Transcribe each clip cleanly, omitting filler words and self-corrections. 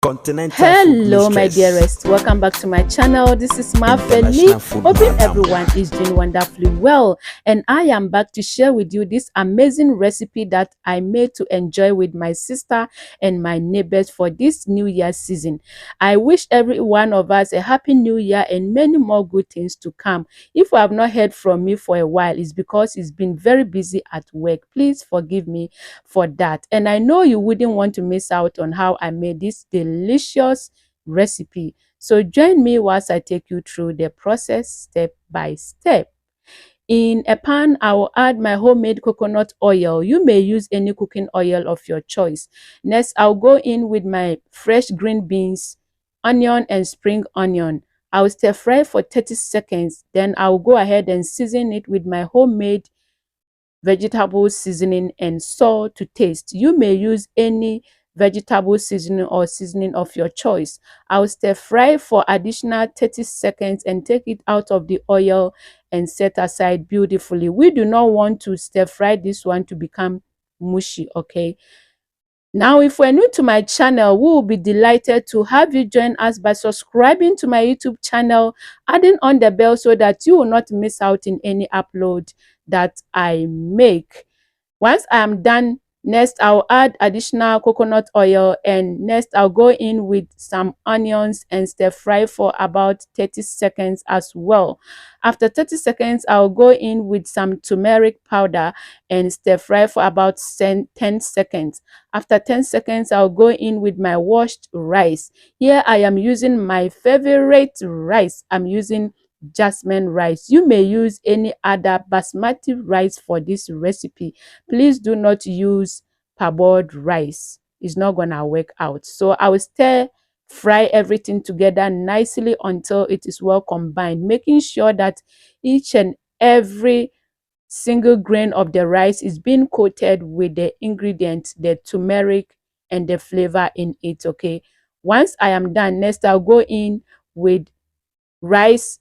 Continental food Hello my mistress. dearest, welcome back to my channel. This is Mafeli. Hoping everyone is doing wonderfully well, and I am back to share with you this amazing recipe that I made to enjoy with my sister and my neighbors for this New Year season. I wish every one of us a happy New Year and many more good things to come. If you have not heard from me for a while, it's because it's been very busy at work. Please forgive me for that. And I know you wouldn't want to miss out on how I made this delicious recipe. So join me whilst I take you through the process step by step. In a pan, I will add my homemade coconut oil. You may use any cooking oil of your choice. Next, I'll go in with my fresh green beans, onion and spring onion. I'll stir fry for 30 seconds. Then I'll go ahead and season it with my homemade vegetable seasoning and salt to taste. You may use any vegetable seasoning or seasoning of your choice. I'll stir fry for additional 30 seconds and take it out of the oil and set aside beautifully. We do not want to stir fry this one to become mushy, okay? Now, if we're new to my channel, we will be delighted to have you join us by subscribing to my YouTube channel, adding on the bell so that you will not miss out in any upload that I make. Once I am done, next I'll add additional coconut oil, and next I'll go in with some onions and stir fry for about 30 seconds as well. After 30 seconds, I'll go in with some turmeric powder and stir fry for about 10 seconds. After 10 seconds, I'll go in with my washed rice. Here I am using my favorite rice. I'm using jasmine rice. You may use any other basmati rice for this recipe. Please do not use parboiled rice. It's not gonna work out. So I will stir fry everything together nicely until it is well combined, making sure that each and every single grain of the rice is being coated with the ingredients, the turmeric and the flavor in it. Okay, once I am done, next I'll go in with rice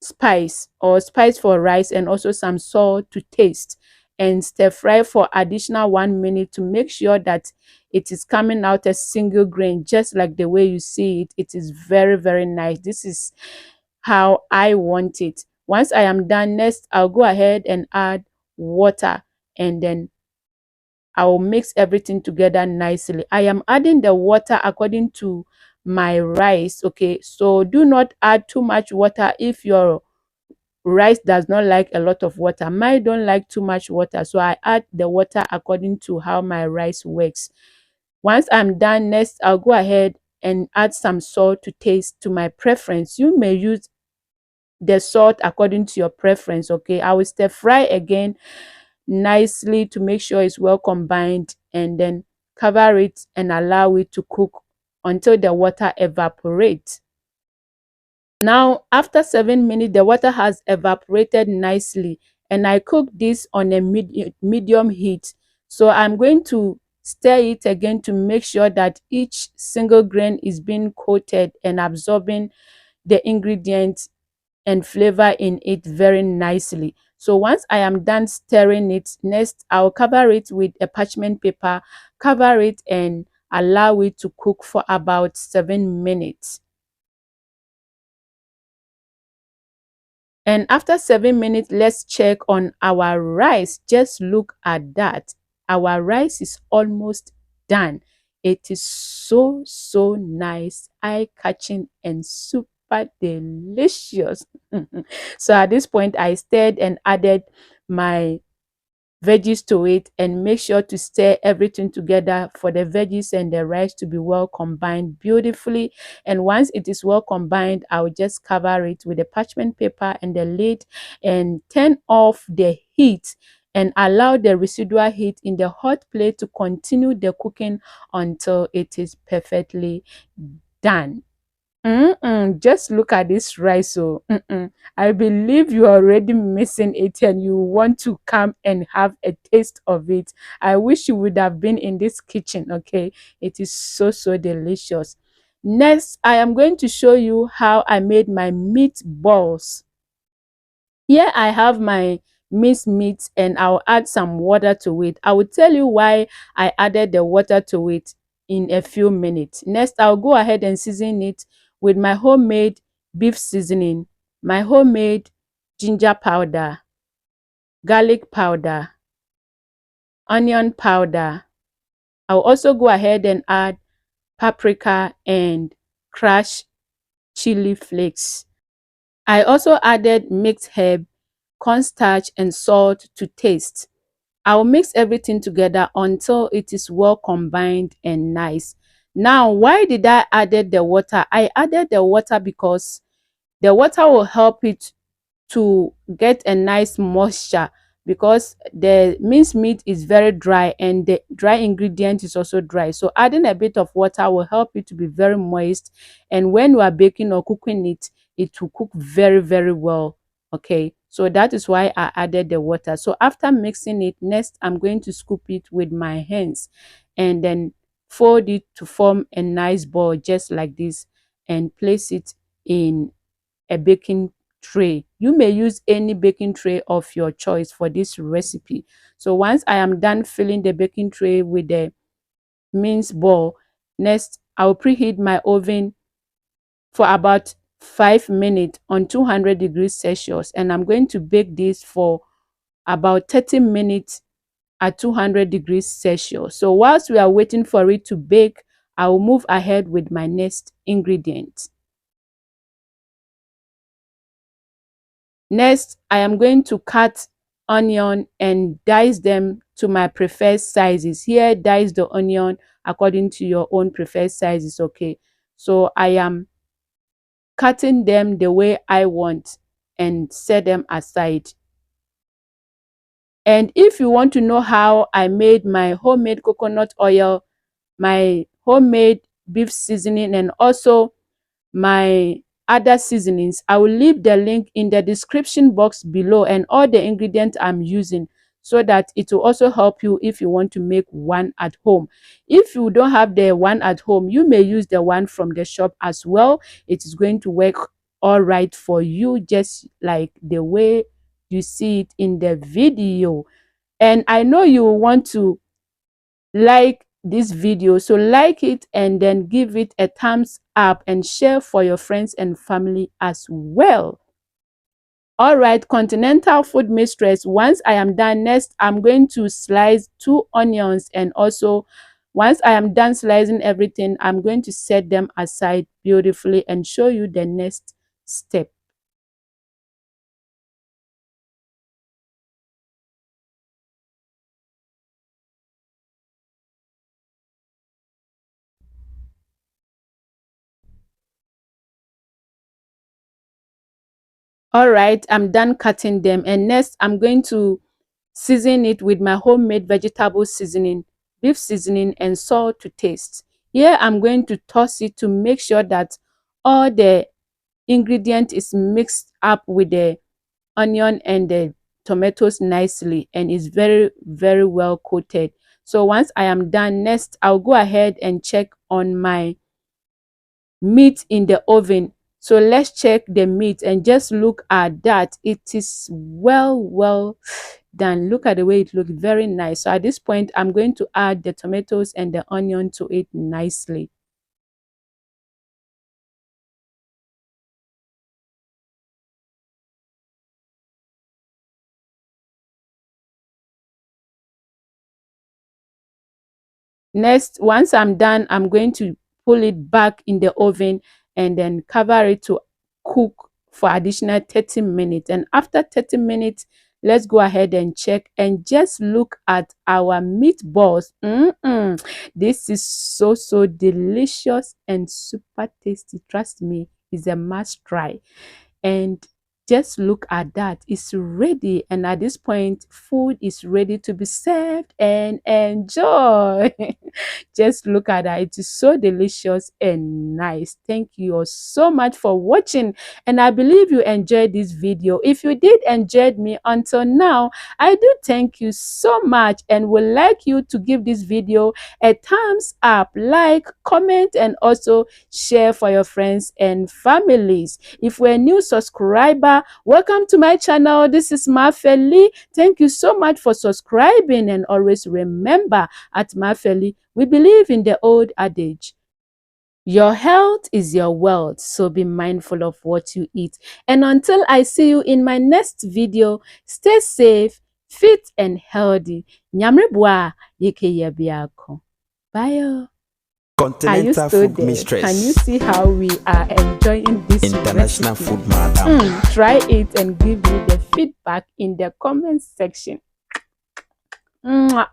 spice or spice for rice and also some salt to taste, and stir fry for additional 1 minute to make sure that it is coming out a single grain, just like the way you see it. It is very nice. This is how I want it. Once I am done, next I'll go ahead and add water, and then I will mix everything together nicely. I am adding the water according to my rice. Okay, so do not add too much water if your rice does not like a lot of water. Mine don't like too much water, so I add the water according to how my rice works. Once I'm done, next I'll go ahead and add some salt to taste to my preference. You may use the salt according to your preference. Okay, I will stir fry again nicely to make sure it's well combined, and then cover it and allow it to cook until the water evaporates. Now, after 7 minutes, the water has evaporated nicely, and I cook this on a medium heat. So I'm going to stir it again to make sure that each single grain is being coated and absorbing the ingredients and flavor in it very nicely. So once I am done stirring it, next I'll cover it with a parchment paper, cover it and allow it to cook for about 7 minutes. And after 7 minutes, let's check on our rice. Just look at that. Our rice is almost done. It is so nice, eye-catching and super delicious. So at this point, I stirred and added my veggies to it, and make sure to stir everything together for the veggies and the rice to be well combined beautifully. And once it is well combined, I'll just cover it with a parchment paper and the lid and turn off the heat and allow the residual heat in the hot plate to continue the cooking until it is perfectly done. Just look at this rice. So I believe you're already missing it and you want to come and have a taste of it. I wish you would have been in this kitchen. Okay, it is so delicious. Next, I am going to show you how I made my meatballs. Here I have my minced meat, and I'll add some water to it. I will tell you why I added the water to it in a few minutes. Next, I'll go ahead and season it with my homemade beef seasoning, my homemade ginger powder, garlic powder, onion powder. I'll also go ahead and add paprika and crushed chili flakes. I also added mixed herb, cornstarch, and salt to taste. I'll mix everything together until it is well combined and nice. Now, why did I added the water? I added the water because the water will help it to get a nice moisture, because the minced meat is very dry and the dry ingredient is also dry. So adding a bit of water will help it to be very moist, and when you are baking or cooking it, it will cook very, very well. Okay, so that is why I added the water. So after mixing it, next I'm going to scoop it with my hands and then fold it to form a nice ball just like this, and place it in a baking tray. You may use any baking tray of your choice for this recipe. So once I am done filling the baking tray with the mince ball, next I'll preheat my oven for about 5 minutes on 200 degrees Celsius, and I'm going to bake this for about 30 minutes at 200 degrees Celsius. So whilst we are waiting for it to bake, I will move ahead with my next ingredient. Next, I am going to cut onion and dice them to my preferred sizes. Here, dice the onion according to your own preferred sizes, okay? So I am cutting them the way I want and set them aside. And if you want to know how I made my homemade coconut oil, my homemade beef seasoning, and also my other seasonings, I will leave the link in the description box below, and all the ingredients I'm using, so that it will also help you if you want to make one at home. If you don't have the one at home, you may use the one from the shop as well. It is going to work all right for you, just like the way you see it in the video. And I know you will want to like this video, so like it and then give it a thumbs up and share for your friends and family as well. All right, continental food mistress, once I am done, next I'm going to slice 2 onions, and also once I am done slicing everything, I'm going to set them aside beautifully and show you the next step. All right, I'm done cutting them, and next I'm going to season it with my homemade vegetable seasoning, beef seasoning, and salt to taste. Here I'm going to toss it to make sure that all the ingredient is mixed up with the onion and the tomatoes nicely, and is very, very well coated. So once I am done, next I'll go ahead and check on my meat in the oven. So let's check the meat and just look at that. It is well done. Look at the way it looks, very nice. So at this point, I'm going to add the tomatoes and the onion to it nicely. Next, once I'm done, I'm going to pull it back in the oven and then cover it to cook for additional 30 minutes. And after 30 minutes, let's go ahead and check and just look at our meatballs. This is so delicious and super tasty. Trust me, it's a must try. And just look at that, it's ready, and at this point food is ready to be served and enjoy. Just look at that, it is so delicious and nice. Thank you all so much for watching, and I believe you enjoyed this video. If you did enjoy me until now, I do thank you so much, and would like you to give this video a thumbs up, like, comment, and also share for your friends and families. If we're a new subscriber, welcome to my channel. This is Mafeli. Thank you so much for subscribing, and always remember, at Mafeli we believe in the old adage, your health is your wealth, so be mindful of what you eat. And until I see you in my next video, stay safe, fit and healthy. Nyamre boa yeke yebiako. Bye. Are you still Food there? mistress. Can you see how we are enjoying this International recipe? food madam. Try it and give me the feedback in the comment section. Mwah.